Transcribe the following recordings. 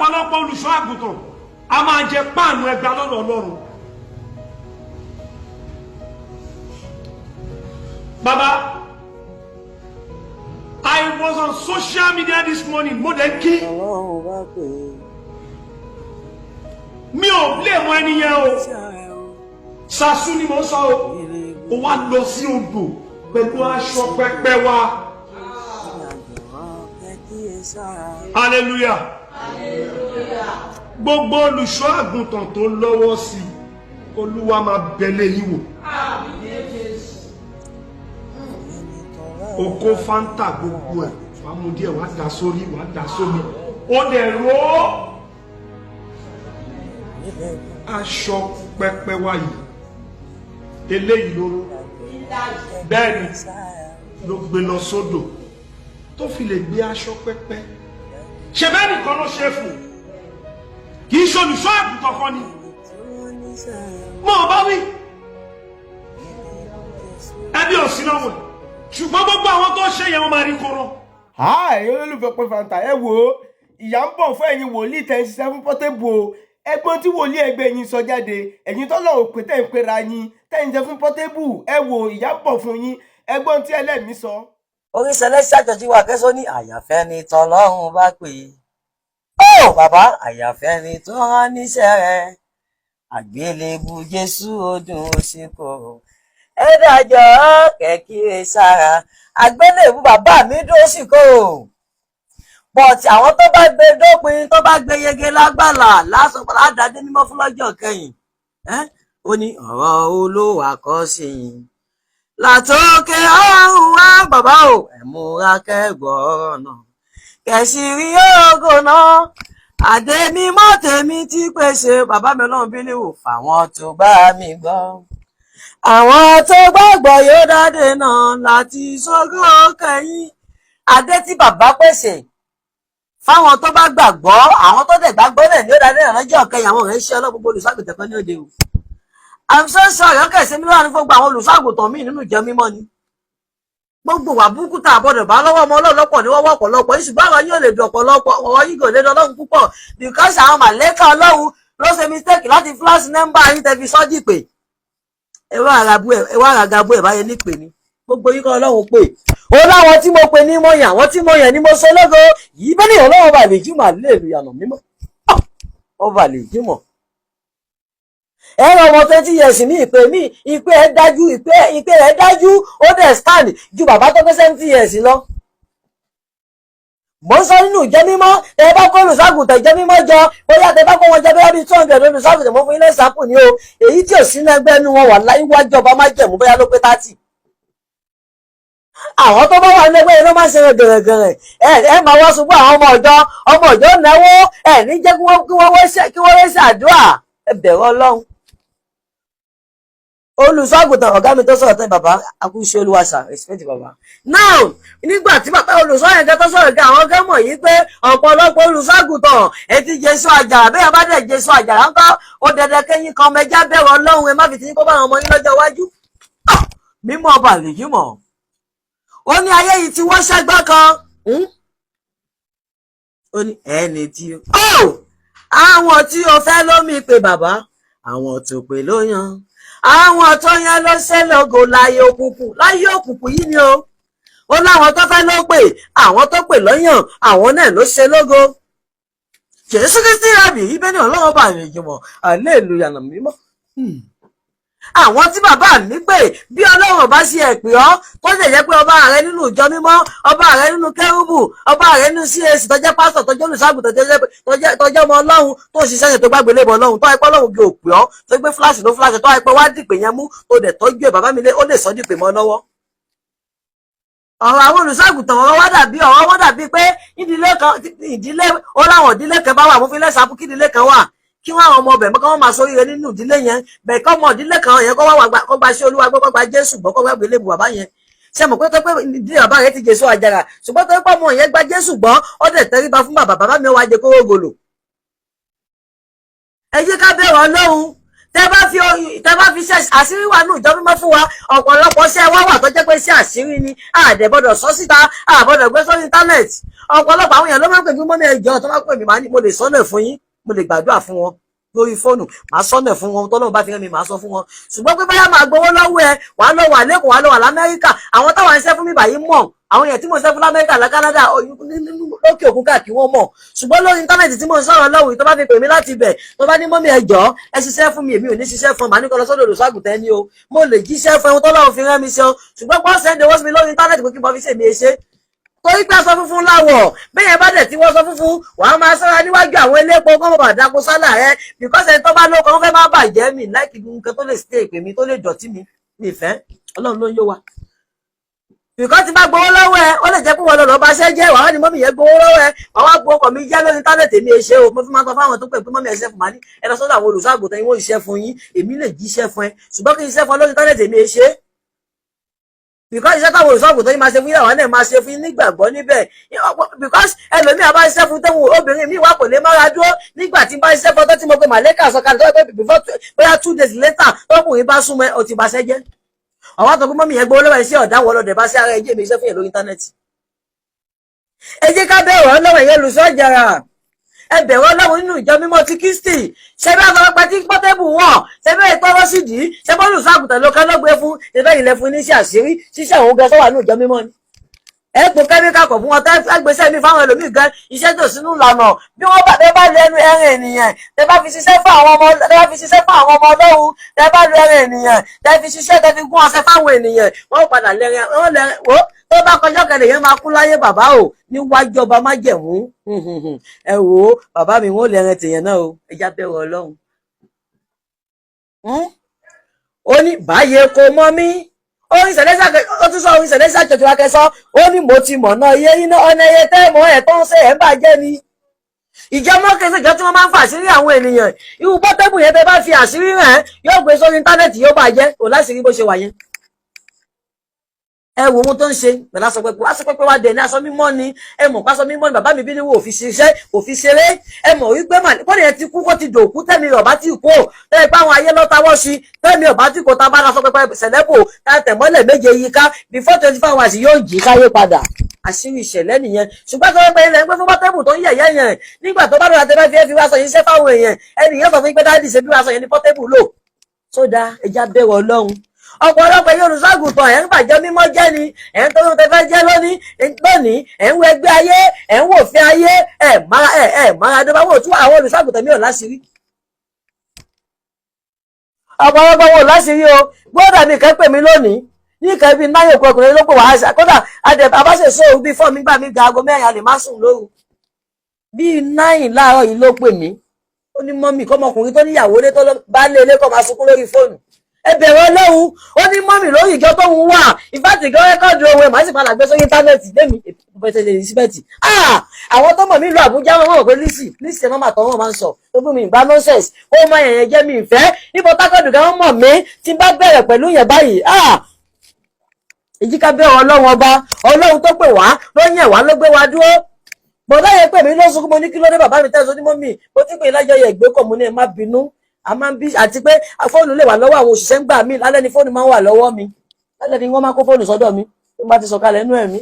ọ̀pọ̀lọpọ̀ olùṣọ́ àgùntàn a máa jẹ páànù ẹgbà lọ́dọ̀ Ọlọ́run. Baba, I was on social media this morning. Mo dẹ̀ kí. Mi ò blame ẹni yẹn o. Ṣàṣù ni mo sọ o. Ó wá lọ sí odò pẹ̀lú aṣọ pẹpẹ wa. Hallelujah. Gbogbo olùṣọ́ àgùntàn tó lọ́wọ́ sí Olúwa máa bẹ̀lẹ̀ yín wò. Oko Fanta gbogbo ẹ̀ wàá mú díẹ̀ wàá dà sórí wàá dà sómi. Ó dẹ̀ ro aṣọ pẹpẹ wa yìí. Eléyìí ló ró. Bẹ́ẹ̀ni ló gbé lọ sódò tó fi lè gbé aṣọ pẹpẹ. Ṣé bẹ́ẹ̀ nìkan ló ṣe fún? Kì í ṣolùṣọ́ àgùntàn kan ni. Mo bá wí. Ẹbí ò sí lọ́wọ́. Ṣùgbọ́n gbogbo àwọn tó ṣe yẹn wọ́n máa rí kóró. Ẹ̀yin olólùfẹ́ pé Fanta ẹ wò ó ìyà ń bọ̀ fún ẹ̀yin wòlíì tẹ́ ń ṣiṣẹ́ fún Portable o. Ẹgbọ́n tí wòlíì ẹgbẹ́ yín sọ jáde ẹ̀yin tọ́lọ̀ ò pé tẹ́ ń pera yín tẹ́ ń jẹ fún Portable ẹ wò ìyà ń bọ̀ fún yín ẹgbọ́n tí ẹlẹ́mìí sọ. Oríṣiríṣi ṣàjọjí wa kẹ́sọ́ ní àyàfẹ́ ni tọ́lọ́run bá pè é. Ó bàbá àyàfẹ́ ni tó rán níṣẹ́ rẹ̀ àgbélébù Jésù ó dùn ó sì korò. Ẹ dájọ́ kẹ́kíre sára àgbélébù bàbá mi dúró sì korò. But àwọn tó bá gbé dópin tó bá gbé yege lágbàlá lásán padà dáadé mímọ́ fún lọ́jọ́ kẹyìn. Ó ní ọ̀rọ̀ olówó àkọ́sí yìí. Látòkè ọ̀run wá bàbá o ẹ̀múra kẹ́gbọ́ ọ̀rọ̀ náà. Kẹ̀sì rí ògo náà. Àdé mímọ́ tèmi tí pèsè bàbá mi Ọlọ́run bí níwò fáwọn tó bá mi gbọ́. Àwọn tó gbàgbọ́ yóò dáde náà láti sógo kẹ́yìn. Àdé tí bàbá pèsè fáwọn tó bá gbàgbọ́ àwọn tó dẹ̀ gbàgbọ́ náà ni ó dáde náà lọ́jọ́ kẹ́yìn àwọn ọ̀rẹ́ iṣẹ́ ọlọ́gbogbo olùṣàgùtàn kan ní òde o. I'm so sorry ọkẹ́ sí mi láàrin fún gbogbo àwọn olùṣàgùtàn míì nínú ìjọ mímọ́ ni. Gbogbo wà búkú tá àbọ̀dọ̀ bá lọ́wọ́ ọmọ ọlọ́pọ̀ ní wọ́wọ́ ọ̀pọ̀lọpọ̀ ṣùgbọ́n àwọn yóò lè dùn ọ̀pọ̀lọpọ̀ ọwọ́ yìí kò lè dán Ọlọ́run púpọ̀ because àwọn màlẹ́kà Ọlọ́run ló ṣe mistake láti flash number yín tẹ́ fi sọ́jì pé ẹ wá àràgàbú ẹ̀ báyẹn nípè ní gbogbo yìí kọ́ Ọlọ́run pé ó láwọn tí mo pe ní mo yàn àwọn tí mo yàn ní mo ṣe lógo yìí bẹ́ẹ̀ ni Ọlọ́run bá lè jímọ̀ lè lu yànà mímọ́ ó bá lè jímọ̀ ẹ̀rọ ọmọ 20 years ní ìpè mí ìpè ẹ̀ dájú ìpè ẹ̀ dájú ó dẹ̀ stand ju bàbá tó pé 70 years lọ. Mo ń sọ nínú ìjẹ́ mímọ́ ẹ bá kó olùṣàgùtàn ìjẹ́ mímọ́ jọ bóyá tẹ bá kó wọn jẹ bóyá bíi 200 olùṣàgùtàn mo fún ilé ìsàpò ní o èyí tí ò sí ní ẹgbẹ́ inú wọn wà láyé wájú ọba má jẹ̀mú bóyá ló pé 30. Àwọn tó bá wà ní ẹgbẹ́ yẹn ló máa ń ṣe gẹ̀rẹ̀gẹ̀rẹ̀ ẹ máa wá ṣubú àwọn ọmọ ọjọ́ náwó ẹ ní jẹ́ kí wọ́n wéṣẹ̀ àdúrà ẹ bẹ̀rù Ọlọ́run. Olùṣọ́àgùtàn ọ̀gá mi tó sọ̀rọ̀ tẹ́ bàbá akúṣe olúwaṣà respect bàbá. Now nígbà tí bàbá olùṣọ́ yẹn tó sọ̀rọ̀ gẹ́ àwọn gẹ́mọ̀ yìí pé ọ̀pọ̀lọpọ̀ olùṣọ́àgùtàn ẹ ti Jésù àjàrà bẹ́ẹ̀ bá dẹ̀ Jésù àjàrà ńkọ́ ó dẹ̀dẹ̀ kẹ́yìn kan mẹjá bẹ̀rù Ọlọ́run ẹ má fi ti kó bá àwọn ọmọ yín lọ́jọ́ iwájú. Mímọ́ ọba lè yí mọ̀. Ó ní ayé yìí tí wọ́n ṣẹ́gbọ́ kan. Ó ní ẹni tí àwọn tí o fẹ́ lómi pé bàbá àwọn tó pè ló yan. Àwọn tó yẹn ló ṣe lógo láyé òkùnkùn yìí ni o. Ó láwọn tó fẹ́ ló pè àwọn tó pè lọ́yàn àwọn náà ló ṣe lógo. Jésù Kristi rábì ibẹ̀ ni Ọlọ́run bá rìn jùmọ̀ hallelujah nà mímọ́. Àwọn tí bàbá mi pè bí Ọlọ́run bá ṣe ẹ̀ pè ọ́ tó lè jẹ́ pé ọba rẹ nínú ìjọ mímọ́ ọba rẹ nínú kérúbù ọba rẹ nínú CAC tó jẹ́ pásítọ̀ tó jẹ́ olùṣàgùtàn tó jẹ́ ọmọ Ọlọ́run tó ṣiṣẹ́ yẹn tó gbàgbé lébọ̀ Ọlọ́run tó ẹ̀pọ̀ Ọlọ́run gbé òpè ọ́ tó gbé fúláṣì ló fúláṣì tó ẹ̀pọ̀ wá dìpè yẹn mú tó dẹ̀ tọ́jú ẹ̀ bàbá mi lé ó lè sọ dìpè mọ́ lọ́wọ́. Ọ̀rọ̀ àwọn olùṣàgùtàn ọ̀rọ̀ wọn dàbí pé ìdílé ó láwọn ìdílé kan bá wà mú fi lẹ́sàbù kí ìdílé kan wà kí wọn àwọn ọmọ ọbẹ̀ mọ́ kí wọ́n máa sọ ire nínú ìdílé yẹn bẹ́ẹ̀ kọ́ ọmọ ìdílé kan yẹn kó gba sí Olúwa gbọ́ kó gba Jésù gbọ́ kó gbàgbé lébu bàbá yẹn ṣe mọ̀ pé tó pé ìdílé bàbá rẹ̀ ti Jésù àjàrà ṣùgbọ́n tó pé ọmọ yẹn gba Jésù gbọ́ ó dẹ̀ tẹríba fún bàbá mi wá jẹ kówó gòlò. Ẹ jẹ́ ká bẹ̀rù Ọlọ́run tẹ́ bá fi ṣe àṣírí wà nù ìjọ mímọ́ fún wa ọ̀pọ̀lọpọ̀ ṣẹ́ wá wà tó jẹ́ pé ṣé àṣírí ni àdẹ̀bọ̀dọ̀ sọ síta àbọ̀dọ̀ gbé sórí íńtánẹ́ẹ̀tì ọ̀pọ̀lọpọ̀ àwọn èèyàn ló máa ń pè mí mọ́mí ẹjọ́ tó máa ń pè mí mo lè sọ́nà fún yín mo lè gbàdúrà fún wọn lórí fóònù màá sọ́nà fún wọn tọ́lọ́run bá fi rán mi màá sọ fún wọn ṣùgbọ́n pé báyà máa gbowó lọ́wọ́ ẹ wàá lọ wà lẹ́kọ̀ọ́ wàá lọ wà lamẹ́ríkà àwọn táwọn iṣẹ́ fún mi báyìí mọ̀ àwọn èèyàn tí mo ṣe fún lamẹ́ríkà la Canada lókè òkun káàkiri wọn mọ̀ ṣùgbọ́n lórí íńtánẹ́ẹ̀tì tí mo ń sọ̀rọ̀ lọ́wọ́ tó bá fi pè mí láti ibẹ̀ tó bá ní mọ́mí ẹjọ́ ẹ ṣiṣẹ́ fún mi èmi ò ní ṣiṣẹ́ fún màá ní kọ́ lọ sọ́dọ̀ olùṣọ́àgùtàn ni o mo lè jíṣẹ́ fún ẹ̀hún tọ́lọ́run fi rán mi ṣe o ṣùgbọ́n pọ́ sẹ́ndẹ̀ wọ́n sí mi lórí íńtánẹ́ẹ̀tì pé kí n bọ́ fi ṣèmi ṣe torí pé aṣọ funfun láwọ̀ bẹ́yẹn bá dẹ̀ tí wọ́n sọ funfun wàá máa sára níwájú àwọn elépo kọ́ bàbà dáko sálà rẹ because ẹni tó bá lóko wọ́n fẹ́ máa bàjẹ́ mi láìkí nǹkan tó lè ṣe èpè mi tó lè dọ̀tí mi ìfẹ́ ọlọ́run ló ń yó wa. because tí bá gbowó lọ́wọ́ ẹ ó lè jẹ́ pé wọ́n lọ́ọ́ bá ṣẹ́ jẹ́ wàá ní mọ́mí yẹn gbowó lọ́wọ́ ẹ wàá wá gbowó ọkọ̀ mi jẹ́ lórí íńtánẹ́ẹ̀tì èmi ṣe o mo fi máa tọ́ fáwọn tó pè pé mọ́mí ẹ ṣiṣẹ́ fún màá ní ẹ lọ sọ́dọ̀ àwọn olùṣọ́àgùtàn yín wọ́n ṣiṣẹ́ fún yín èmi lè jíṣẹ́ fún ẹ ṣùgbọ́n kí n ṣiṣẹ́ fún ọ lórí íńtánẹ́ẹ̀tì èmi ṣe because iṣẹ́ táwọn olùṣọ́àgùn tó yín máa ṣe fún ìyàwó náà máa ṣe fún nígbàgbọ́ níbẹ̀ because ẹlòmíì àbá ṣiṣẹ́ fún tẹ́wọ̀n obìnrin mi wà kò lè mára dúró nígbà tí n bá ṣiṣẹ́ fún ọtọ́ tí mo pe màlẹ́kà sọ̀kalẹ̀ tó pé before bóyá 2 days later tọkùnrin bá súnmọ́ ẹ ó ti bá ṣẹ́ jẹ́ ọ̀wá tó kún mọ́mí yẹn gbowó lọ́wọ́ iṣẹ́ ọ̀dà wọlọ́dẹ̀ bá ṣe ara ẹjẹ́ mi iṣẹ́ fún yẹn lórí íńtánẹ́ẹ̀tì. ẹ jẹ́ ká bẹ̀rù ọlọ́wọ́ yẹn olùṣọ́jàrà ẹ bẹ̀rù ọlọ́run nínú ìjọ mímọ́ ti Kristi ṣe bí afọwọ́pẹ́ tí pọ́tẹ́bù wọ̀ ṣe bí ìtọ́wọ́ sì dì í ṣe bọ́ọ̀lù sàgùtàn ló kẹ́ lọ́gbẹ́ fún ṣe bẹ́ẹ̀ ilẹ̀ fún iṣẹ́ àṣírí ṣíṣẹ́ òun gẹ sọ́wọ́ nínú ìjọ mímọ́ ni. ẹ kò kẹ́míkà kọ̀ fún wọn tẹ́ gbèsè mi fáwọn ẹlòmíì gan iṣẹ́ tó sínú ìlànà bí wọ́n bá tẹ́ bá lẹ́nu ẹran ènìyàn tẹ́ bá fi ṣiṣẹ́ fún àwọn ọmọ ọlọ́run tẹ́ bá lu ẹran ènìyàn tẹ́ fi ṣiṣẹ́ tẹ́ fi gún ọṣẹ fáwọn ènìyàn wọ́n padà lẹ́rìn wò tó bá kọjọ́ kẹlẹ̀ yẹn máa kú láyé bàbá o níwájú ọba májẹ̀mú ẹ wò ó bàbá mi wọn ò lẹ́rìn tèèyàn náà o ẹja bẹ̀rù ọlọ́run. ó ní báyé kò mọ mí orin sẹlẹsà ó tún sọ orin sẹlẹsà jọjọ akẹsọ ó ní mo ti mọ̀ náà iye iná ọ̀nà iye tẹ́ mọ́ ẹ̀ tó ń ṣe ẹ̀ ń bàjẹ́ ni. ìjọ mọ́kẹ́sì ìjọ tí wọ́n máa ń fa àṣírí àwọn ènìyàn irú Portable yẹn tẹ́ bá fi àṣírí rẹ̀ yóò gbé sórí íńtánẹ́ẹ̀tì yóò bàjẹ́ kò láṣìírí bó ṣe wà yẹn. ẹ wo ohun tó ń ṣe pẹ̀lú aṣọ pẹ́pẹ́ wá dẹ̀ ní aṣọ mímọ́ ni ẹ mọ̀ pásọ mímọ́ ni bàbá mi bí ní wo òfin ṣiṣẹ́ òfin ṣeré ẹ mọ̀ wípé kọ́ni ẹ ti kú kó ti dòkú tẹ́mi ọ̀bá tí kò tẹ́lẹ̀ pé àwọn ayé lọ́tawọ́ sí tẹ́mi ọ̀bá tí kò ta bá aṣọ pẹ́pẹ́ sẹ̀lẹ́bù ta tẹ̀mọ́lẹ̀ méje yíká before 24 hours yóò jí káyé padà àṣírí ìṣẹ̀lẹ̀ nìyẹn ṣùgbọ́n tó ń pẹ́ ilẹ̀ ń pẹ́ fún Portable tó ń yẹ̀yẹ́ yẹn nígbà tó bá dọ̀la tẹ́lẹ̀ fi wá sọ yìí ṣẹ́ fáwọn èèyàn ẹnìyàn sọ fún pé dáàdì ṣe bí wá sọ yẹn ní Portable lò sódà ẹja bẹ̀rù Ọlọ́run ọ̀pọ̀lọpọ̀ yóò olùṣọ́àgùtàn ẹ̀ ń bàjẹ́ mímọ́ jẹ́ ni ẹ̀ ń tó ń tẹ́fẹ́ jẹ́ lónìí ẹ̀ ń wo ẹgbẹ́ ayé ẹ̀ ń wò òfin ayé máradọ́bá wò tún àwọn olùṣọ́àgùtàn mi ò láṣìírí. ọ̀pọ̀lọpọ̀ wò láṣìírí o gbọ́dọ̀ mi kẹ́ pè mí lónìí ní ìkẹ́ bíi náírà òkú ọkùnrin ló pè wá àṣà kódà abáṣe sóòrù bíi fọ́ọ̀mù gbà mí ga aago 4 a lè má sùn lóru bíi 9 láàárọ̀ yìí ló pè mí ó ní mọ́mì kọ́mọkùnrin tó níyàwó lé tó bá lé ilé kọ́ máa sunkún lórí fóònù ẹ bẹ̀rù Ọlọ́run ó ní mọ́mì lórí ìjọ tó ń wà ìfàtí ìjọ rẹ́kọ̀dù ohun ẹ̀ máa sì padà gbé sórí íńtánẹ́ẹ̀tì lémi ìpẹ́tẹ́ lè síbẹ̀tì àwọn tó mọ̀ mí lọ Àbújá wọn mọ̀ pé lísì ẹ̀ máa tọ́ wọn máa ń sọ tó fún mi ìgbà nonsense ó máa yẹ̀yẹ̀ jẹ́ mi ìfẹ́ níbo tákọ́dù kan wọ́n mọ̀ mí tí bá bẹ̀rẹ̀ pẹ̀lú yẹn báyìí èyí ká bẹ̀rù Ọlọ́run ọba Ọlọ́run tó pè wá ló yẹ̀ wá ló gbé wa dúró bọ̀dá yẹn pè mí lóṣù mo ní kí ló dé bàbá mi tẹ́sán ní mọ́mì mo ti pè lájọ yẹ ìgbé kọ̀ mo ní ẹ má bínú a máa ń bí àti pé fóònù lè wà lọ́wọ́ àwọn òṣìṣẹ́ ń gbà mí lálẹ́ ni fóònù máa ń wà lọ́wọ́ mi lálẹ́ ni wọ́n máa kó fóònù sọ́dọ̀ mi tó bá ti sọ̀kalẹ̀ nú ẹ̀mí.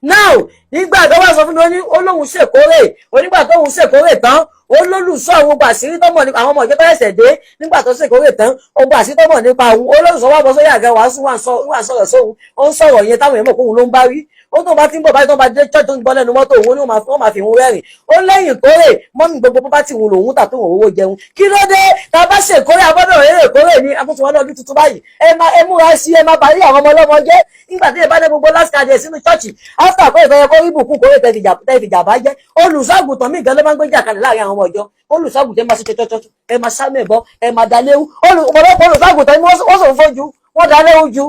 now nígbà tó wà sọ fún mi ó lóun ṣèkórè onígbà tó òun ṣèkórè tán ó lólùsọ àwọn ọgbà àṣírí tọmọ nípa àwọn ọmọ ìjọba ẹsẹ̀ dé nígbà tó ṣèkórè tán ọgbà àṣírí tọmọ nípa òun ó lólùsọ wà bọ́ sórí àga wàásù wà sọ̀rọ̀ sóhun ó ń sọ̀rọ̀ yẹn táwọn èèyàn mọ̀ kóhun ló ń bá wí ó tó bá ti ń bọ̀ báyìí tó bá dé church tó ń bọ́ lẹ́nu mọ́tò òun ni wọ́n máa fi òun rẹ́rìn ó lẹ́yìn ìkórè mọ́mí gbogbo bó bá ti wùn lòun tà tó wọ́n owó jẹun kí ló dé tá a bá ṣe ìkórè abọ́dọ̀ eré ìkórè ní akúnṣe lọ́dún tuntun báyìí ẹ múra sí ẹ má bá rí àwọn ọmọ ọlọ́mọ jẹ́ nígbà tí ẹ bá dé gbogbo last card ẹ̀ sínú church after kó ìfẹ́ yẹ kó rí bùkún kórè tẹ́ fi jàmbá jẹ́ olùṣọ́àgùtàn mí gan ló máa ń gbé jà kalẹ̀ láàrin àwọn ọmọ ìjọ olùṣọ́àgùtàn máa ṣe tọ́tọ́tọ́ ẹ máa sámẹ̀bọ ẹ máa daléwu ọ̀pọ̀lọpọ̀ olùṣọ́àgùtàn wọ́n sọ fojú wọ́n daléwu ju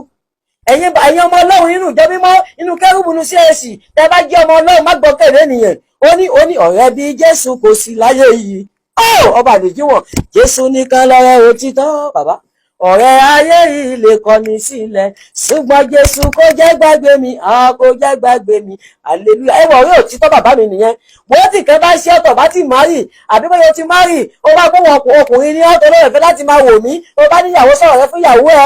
ẹ̀yin ọmọ Ọlọ́run nínú ìjọ mímọ́ inú kẹ́rùbù ní CAC tẹ́ bá jẹ́ ọmọ Ọlọ́run má gbọ́ kẹ̀lé nìyẹn ó ní ọ̀rẹ́ bí Jésù kò sí láyé yìí ọba àdèjì wọn Jésù nìkan lọ́rọ̀ òtítọ́ bàbá ọ̀rẹ́ ayé yìí lè kọ̀ni sílẹ̀ ṣùgbọ́n Jésù kò jẹ́ gbàgbé mi kò jẹ́ gbàgbé mi hallelujah. ẹ wọ̀ orí òtítọ́ bàbá mi nìyẹn. bóyá tí nǹkan bá ṣe ọ̀tọ̀ bá ti márì àbí bóyá o ti márì ó bá gbóhùn ọkùnrin ní ọ̀tọ̀ lóòrè fẹ́ láti máa wò mí ó bá níyàwó sọ̀rọ̀ rẹ fún ìyàwó ẹ